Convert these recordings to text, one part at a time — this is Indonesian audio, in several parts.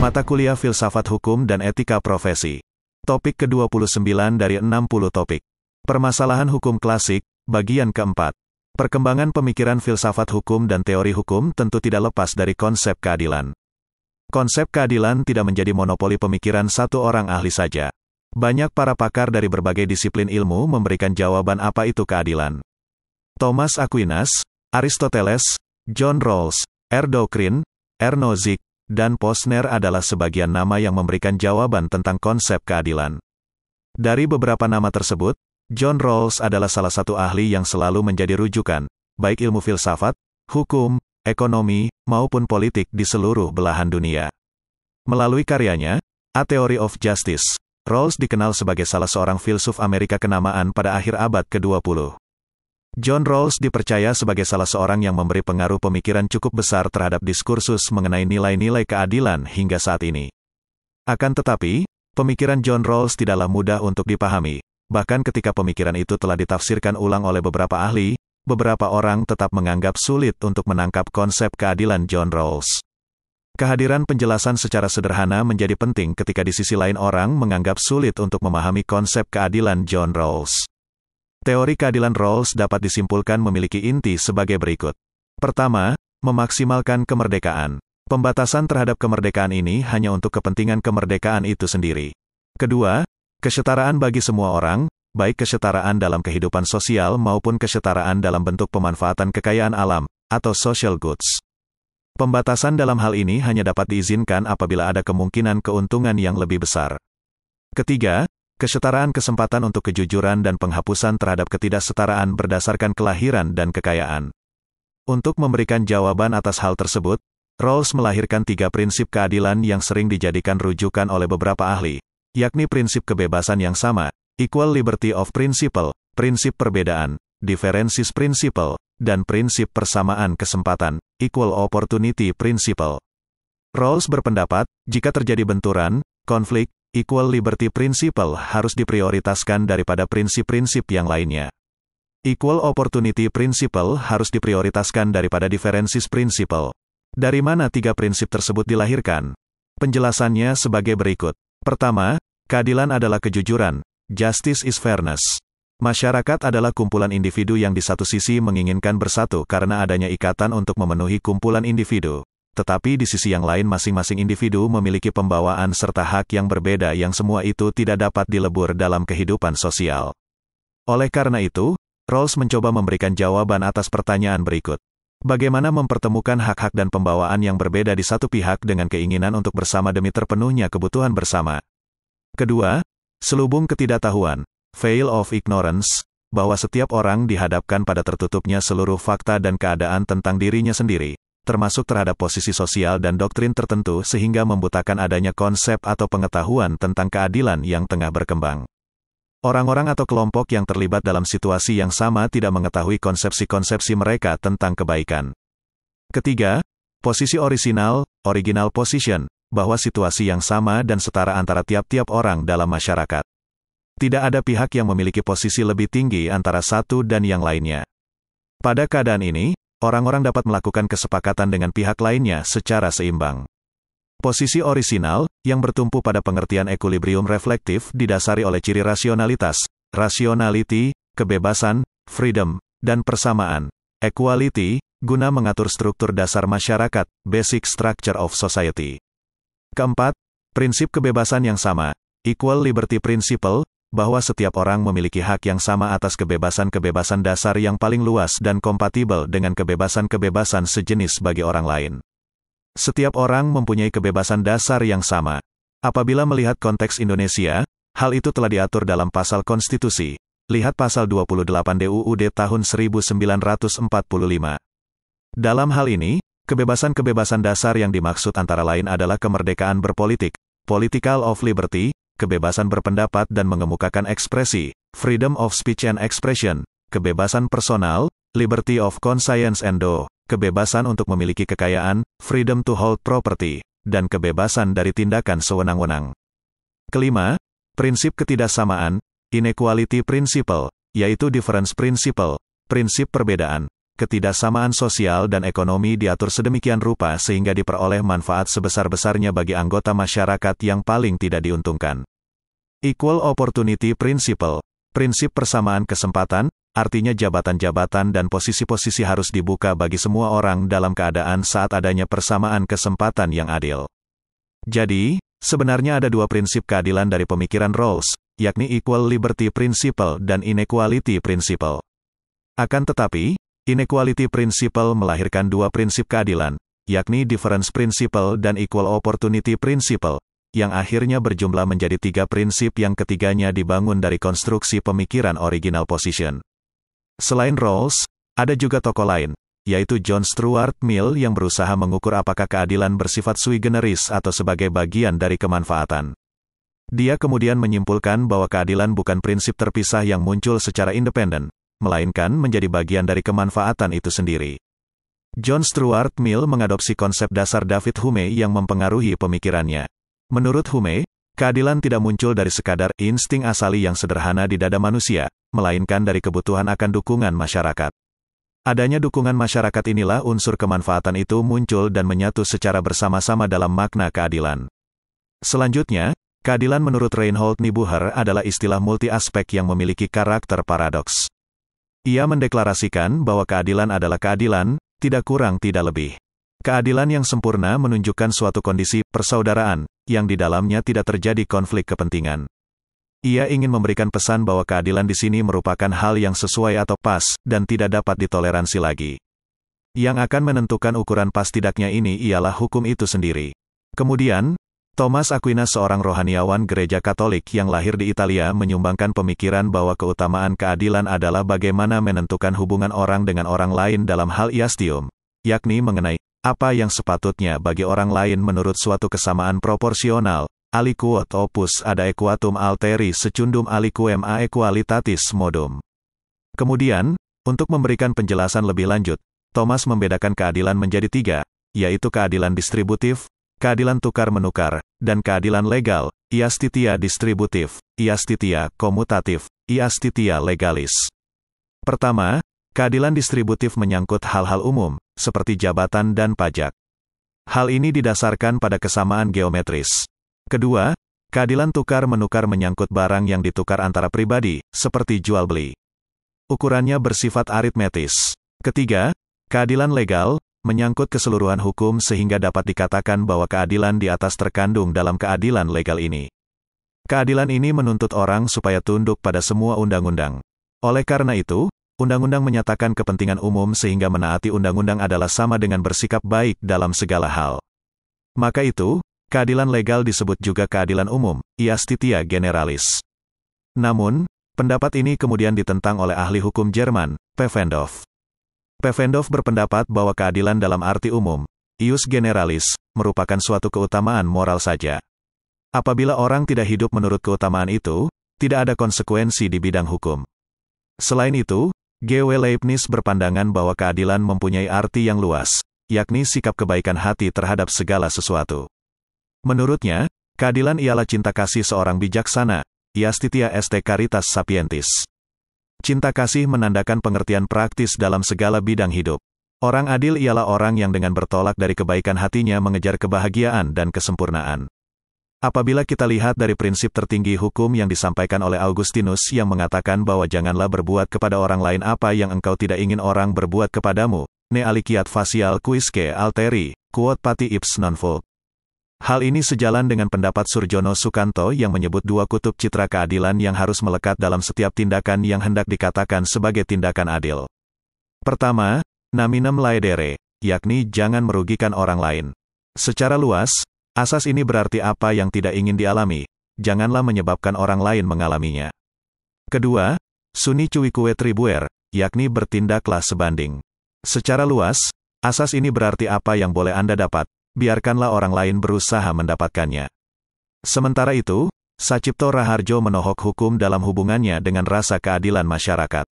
Mata Kuliah Filsafat Hukum dan Etika Profesi. Topik ke-29 dari 60 topik. Permasalahan hukum klasik, bagian keempat. Perkembangan pemikiran filsafat hukum dan teori hukum tentu tidak lepas dari konsep keadilan. Konsep keadilan tidak menjadi monopoli pemikiran satu orang ahli saja. Banyak para pakar dari berbagai disiplin ilmu memberikan jawaban apa itu keadilan. Thomas Aquinas, Aristoteles, John Rawls, R. Doucrin, R. Nozick, dan Posner adalah sebagian nama yang memberikan jawaban tentang konsep keadilan. Dari beberapa nama tersebut, John Rawls adalah salah satu ahli yang selalu menjadi rujukan, baik ilmu filsafat, hukum, ekonomi, maupun politik di seluruh belahan dunia. Melalui karyanya, A Theory of Justice, Rawls dikenal sebagai salah seorang filsuf Amerika kenamaan pada akhir abad ke-20. John Rawls dipercaya sebagai salah seorang yang memberi pengaruh pemikiran cukup besar terhadap diskursus mengenai nilai-nilai keadilan hingga saat ini. Akan tetapi, pemikiran John Rawls tidaklah mudah untuk dipahami. Bahkan ketika pemikiran itu telah ditafsirkan ulang oleh beberapa ahli, beberapa orang tetap menganggap sulit untuk menangkap konsep keadilan John Rawls. Kehadiran penjelasan secara sederhana menjadi penting ketika di sisi lain orang menganggap sulit untuk memahami konsep keadilan John Rawls. Teori keadilan Rawls dapat disimpulkan memiliki inti sebagai berikut. Pertama, memaksimalkan kemerdekaan. Pembatasan terhadap kemerdekaan ini hanya untuk kepentingan kemerdekaan itu sendiri. Kedua, kesetaraan bagi semua orang, baik kesetaraan dalam kehidupan sosial maupun kesetaraan dalam bentuk pemanfaatan kekayaan alam, atau social goods. Pembatasan dalam hal ini hanya dapat diizinkan apabila ada kemungkinan keuntungan yang lebih besar. Ketiga, kesetaraan kesempatan untuk kejujuran dan penghapusan terhadap ketidaksetaraan berdasarkan kelahiran dan kekayaan. Untuk memberikan jawaban atas hal tersebut, Rawls melahirkan 3 prinsip keadilan yang sering dijadikan rujukan oleh beberapa ahli, yakni prinsip kebebasan yang sama, equal liberty of principle, prinsip perbedaan, differences principle, dan prinsip persamaan kesempatan, equal opportunity principle. Rawls berpendapat, jika terjadi benturan, konflik, equal liberty principle harus diprioritaskan daripada prinsip-prinsip yang lainnya. Equal opportunity principle harus diprioritaskan daripada differences principle. Dari mana 3 prinsip tersebut dilahirkan? Penjelasannya sebagai berikut. Pertama, keadilan adalah kejujuran. Justice is fairness. Masyarakat adalah kumpulan individu yang di satu sisi menginginkan bersatu karena adanya ikatan untuk memenuhi kumpulan individu. Tetapi di sisi yang lain masing-masing individu memiliki pembawaan serta hak yang berbeda yang semua itu tidak dapat dilebur dalam kehidupan sosial. Oleh karena itu, Rawls mencoba memberikan jawaban atas pertanyaan berikut. Bagaimana mempertemukan hak-hak dan pembawaan yang berbeda di satu pihak dengan keinginan untuk bersama demi terpenuhnya kebutuhan bersama? Kedua, selubung ketidaktahuan, veil of ignorance, bahwa setiap orang dihadapkan pada tertutupnya seluruh fakta dan keadaan tentang dirinya sendiri, termasuk terhadap posisi sosial dan doktrin tertentu sehingga membutakan adanya konsep atau pengetahuan tentang keadilan yang tengah berkembang. Orang-orang atau kelompok yang terlibat dalam situasi yang sama tidak mengetahui konsepsi-konsepsi mereka tentang kebaikan. Ketiga, posisi original position, bahwa situasi yang sama dan setara antara tiap-tiap orang dalam masyarakat. Tidak ada pihak yang memiliki posisi lebih tinggi antara satu dan yang lainnya. Pada keadaan ini, orang-orang dapat melakukan kesepakatan dengan pihak lainnya secara seimbang. Posisi orisinal, yang bertumpu pada pengertian equilibrium reflektif didasari oleh ciri rasionalitas, rationality, kebebasan, freedom, dan persamaan, equality, guna mengatur struktur dasar masyarakat, basic structure of society. Keempat, prinsip kebebasan yang sama, equal liberty principle, bahwa setiap orang memiliki hak yang sama atas kebebasan-kebebasan dasar yang paling luas dan kompatibel dengan kebebasan-kebebasan sejenis bagi orang lain. Setiap orang mempunyai kebebasan dasar yang sama. Apabila melihat konteks Indonesia, hal itu telah diatur dalam pasal konstitusi. Lihat pasal 28 DUUD tahun 1945. Dalam hal ini, kebebasan-kebebasan dasar yang dimaksud antara lain adalah kemerdekaan berpolitik, political of liberty, kebebasan berpendapat dan mengemukakan ekspresi, freedom of speech and expression, kebebasan personal, liberty of conscience and kebebasan untuk memiliki kekayaan, freedom to hold property, dan kebebasan dari tindakan sewenang-wenang. Kelima, prinsip ketidaksamaan, inequality principle, yaitu difference principle, prinsip perbedaan, ketidaksamaan sosial dan ekonomi diatur sedemikian rupa sehingga diperoleh manfaat sebesar-besarnya bagi anggota masyarakat yang paling tidak diuntungkan. Equal Opportunity Principle, prinsip persamaan kesempatan, artinya jabatan-jabatan dan posisi-posisi harus dibuka bagi semua orang dalam keadaan saat adanya persamaan kesempatan yang adil. Jadi, sebenarnya ada dua prinsip keadilan dari pemikiran Rawls, yakni Equal Liberty Principle dan Inequality Principle. Akan tetapi, Inequality Principle melahirkan dua prinsip keadilan, yakni Difference Principle dan Equal Opportunity Principle, yang akhirnya berjumlah menjadi tiga prinsip yang ketiganya dibangun dari konstruksi pemikiran original position. Selain Rawls, ada juga tokoh lain, yaitu John Stuart Mill yang berusaha mengukur apakah keadilan bersifat sui generis atau sebagai bagian dari kemanfaatan. Dia kemudian menyimpulkan bahwa keadilan bukan prinsip terpisah yang muncul secara independen, melainkan menjadi bagian dari kemanfaatan itu sendiri. John Stuart Mill mengadopsi konsep dasar David Hume yang mempengaruhi pemikirannya. Menurut Hume, keadilan tidak muncul dari sekadar insting asali yang sederhana di dada manusia, melainkan dari kebutuhan akan dukungan masyarakat. Adanya dukungan masyarakat inilah unsur kemanfaatan itu muncul dan menyatu secara bersama-sama dalam makna keadilan. Selanjutnya, keadilan menurut Reinhold Niebuhr adalah istilah multi-aspek yang memiliki karakter paradoks. Ia mendeklarasikan bahwa keadilan adalah keadilan, tidak kurang tidak lebih. Keadilan yang sempurna menunjukkan suatu kondisi persaudaraan, yang di dalamnya tidak terjadi konflik kepentingan. Ia ingin memberikan pesan bahwa keadilan di sini merupakan hal yang sesuai atau pas, dan tidak dapat ditoleransi lagi. Yang akan menentukan ukuran pas tidaknya ini ialah hukum itu sendiri. Kemudian, Thomas Aquinas, seorang rohaniawan gereja Katolik yang lahir di Italia, menyumbangkan pemikiran bahwa keutamaan keadilan adalah bagaimana menentukan hubungan orang dengan orang lain dalam hal iastium, yakni mengenai apa yang sepatutnya bagi orang lain menurut suatu kesamaan proporsional. Aliquot opus ad aequatum alteri secundum aliquem a equalitatis modum. Kemudian, untuk memberikan penjelasan lebih lanjut, Thomas membedakan keadilan menjadi tiga, yaitu keadilan distributif, keadilan tukar-menukar, dan keadilan legal, iastitia distributif, iastitia komutatif, iastitia legalis. Pertama, keadilan distributif menyangkut hal-hal umum, seperti jabatan dan pajak. Hal ini didasarkan pada kesamaan geometris. Kedua, keadilan tukar-menukar menyangkut barang yang ditukar antara pribadi, seperti jual-beli. Ukurannya bersifat aritmetis. Ketiga, keadilan legal, menyangkut keseluruhan hukum sehingga dapat dikatakan bahwa keadilan di atas terkandung dalam keadilan legal ini. Keadilan ini menuntut orang supaya tunduk pada semua undang-undang. Oleh karena itu, undang-undang menyatakan kepentingan umum sehingga menaati undang-undang adalah sama dengan bersikap baik dalam segala hal. Maka itu, keadilan legal disebut juga keadilan umum, iastitia generalis. Namun, pendapat ini kemudian ditentang oleh ahli hukum Jerman, Pevendorf. Pevendorf berpendapat bahwa keadilan dalam arti umum, ius generalis, merupakan suatu keutamaan moral saja. Apabila orang tidak hidup menurut keutamaan itu, tidak ada konsekuensi di bidang hukum. Selain itu, G.W. Leibniz berpandangan bahwa keadilan mempunyai arti yang luas, yakni sikap kebaikan hati terhadap segala sesuatu. Menurutnya, keadilan ialah cinta kasih seorang bijaksana, iastitia est caritas sapientis. Cinta kasih menandakan pengertian praktis dalam segala bidang hidup. Orang adil ialah orang yang dengan bertolak dari kebaikan hatinya mengejar kebahagiaan dan kesempurnaan. Apabila kita lihat dari prinsip tertinggi hukum yang disampaikan oleh Augustinus yang mengatakan bahwa janganlah berbuat kepada orang lain apa yang engkau tidak ingin orang berbuat kepadamu, ne aliciat facial quisque alteri, quod pati ipse non vult. Hal ini sejalan dengan pendapat Surjono Sukanto yang menyebut dua kutub citra keadilan yang harus melekat dalam setiap tindakan yang hendak dikatakan sebagai tindakan adil. Pertama, naminem laedere, yakni jangan merugikan orang lain. Secara luas, asas ini berarti apa yang tidak ingin dialami, janganlah menyebabkan orang lain mengalaminya. Kedua, suni cuique tribuer, yakni bertindaklah sebanding. Secara luas, asas ini berarti apa yang boleh Anda dapat, biarkanlah orang lain berusaha mendapatkannya. Sementara itu, Sacipto Raharjo menohok hukum dalam hubungannya dengan rasa keadilan masyarakat.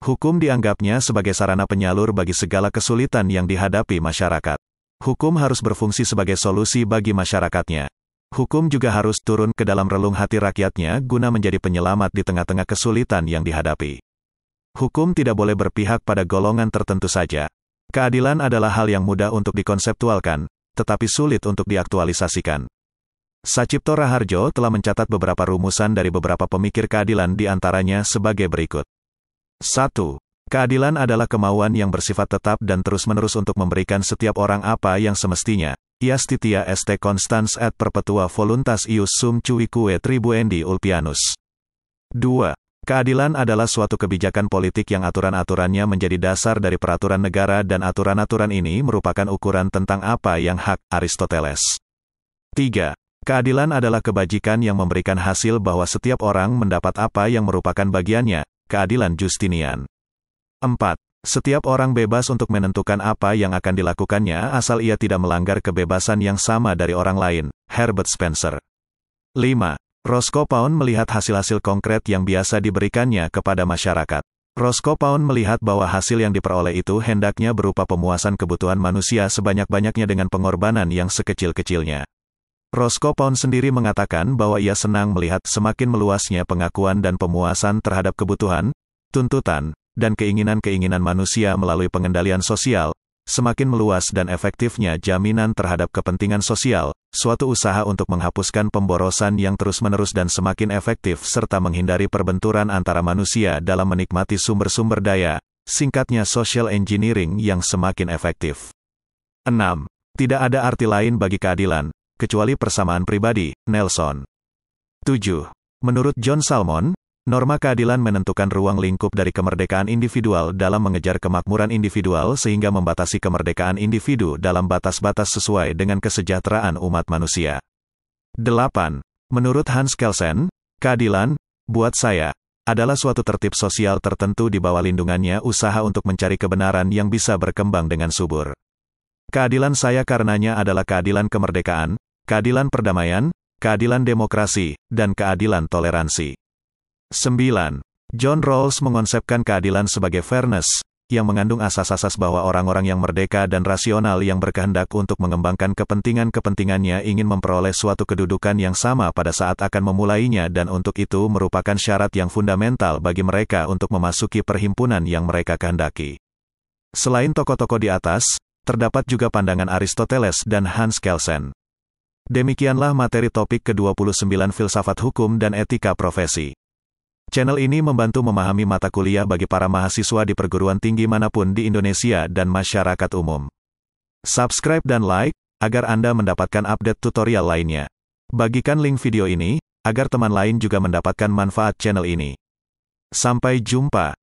Hukum dianggapnya sebagai sarana penyalur bagi segala kesulitan yang dihadapi masyarakat. Hukum harus berfungsi sebagai solusi bagi masyarakatnya. Hukum juga harus turun ke dalam relung hati rakyatnya guna menjadi penyelamat di tengah-tengah kesulitan yang dihadapi. Hukum tidak boleh berpihak pada golongan tertentu saja. Keadilan adalah hal yang mudah untuk dikonseptualkan, tetapi sulit untuk diaktualisasikan. Sacipto Raharjo telah mencatat beberapa rumusan dari beberapa pemikir keadilan di antaranya sebagai berikut. 1. Keadilan adalah kemauan yang bersifat tetap dan terus-menerus untuk memberikan setiap orang apa yang semestinya. Iastitia est constans et perpetua voluntas ius sum cuique tribuendi ulpianus. 2. Keadilan adalah suatu kebijakan politik yang aturan-aturannya menjadi dasar dari peraturan negara dan aturan-aturan ini merupakan ukuran tentang apa yang hak, Aristoteles. 3. Keadilan adalah kebajikan yang memberikan hasil bahwa setiap orang mendapat apa yang merupakan bagiannya, keadilan Justinian. 4. Setiap orang bebas untuk menentukan apa yang akan dilakukannya asal ia tidak melanggar kebebasan yang sama dari orang lain, Herbert Spencer. 5. Roscoe Pound melihat hasil-hasil konkret yang biasa diberikannya kepada masyarakat. Roscoe Pound melihat bahwa hasil yang diperoleh itu hendaknya berupa pemuasan kebutuhan manusia sebanyak-banyaknya dengan pengorbanan yang sekecil-kecilnya. Roscoe Pound sendiri mengatakan bahwa ia senang melihat semakin meluasnya pengakuan dan pemuasan terhadap kebutuhan, tuntutan, dan keinginan-keinginan manusia melalui pengendalian sosial, semakin meluas dan efektifnya jaminan terhadap kepentingan sosial, suatu usaha untuk menghapuskan pemborosan yang terus-menerus dan semakin efektif serta menghindari perbenturan antara manusia dalam menikmati sumber-sumber daya, singkatnya social engineering yang semakin efektif. 6. Tidak ada arti lain bagi keadilan, kecuali persamaan pribadi, Nelson. 7. Menurut John Salmon, norma keadilan menentukan ruang lingkup dari kemerdekaan individual dalam mengejar kemakmuran individual sehingga membatasi kemerdekaan individu dalam batas-batas sesuai dengan kesejahteraan umat manusia. 8. Menurut Hans Kelsen, keadilan, buat saya, adalah suatu tertib sosial tertentu di bawah lindungannya usaha untuk mencari kebenaran yang bisa berkembang dengan subur. Keadilan saya karenanya adalah keadilan kemerdekaan, keadilan perdamaian, keadilan demokrasi, dan keadilan toleransi. 9. John Rawls mengonsepkan keadilan sebagai fairness, yang mengandung asas-asas bahwa orang-orang yang merdeka dan rasional yang berkehendak untuk mengembangkan kepentingan-kepentingannya ingin memperoleh suatu kedudukan yang sama pada saat akan memulainya dan untuk itu merupakan syarat yang fundamental bagi mereka untuk memasuki perhimpunan yang mereka kehendaki. Selain tokoh-tokoh di atas, terdapat juga pandangan Aristoteles dan Hans Kelsen. Demikianlah materi topik ke-29 Filsafat Hukum dan Etika Profesi. Channel ini membantu memahami mata kuliah bagi para mahasiswa di perguruan tinggi manapun di Indonesia dan masyarakat umum. Subscribe dan like, agar Anda mendapatkan update tutorial lainnya. Bagikan link video ini, agar teman lain juga mendapatkan manfaat channel ini. Sampai jumpa.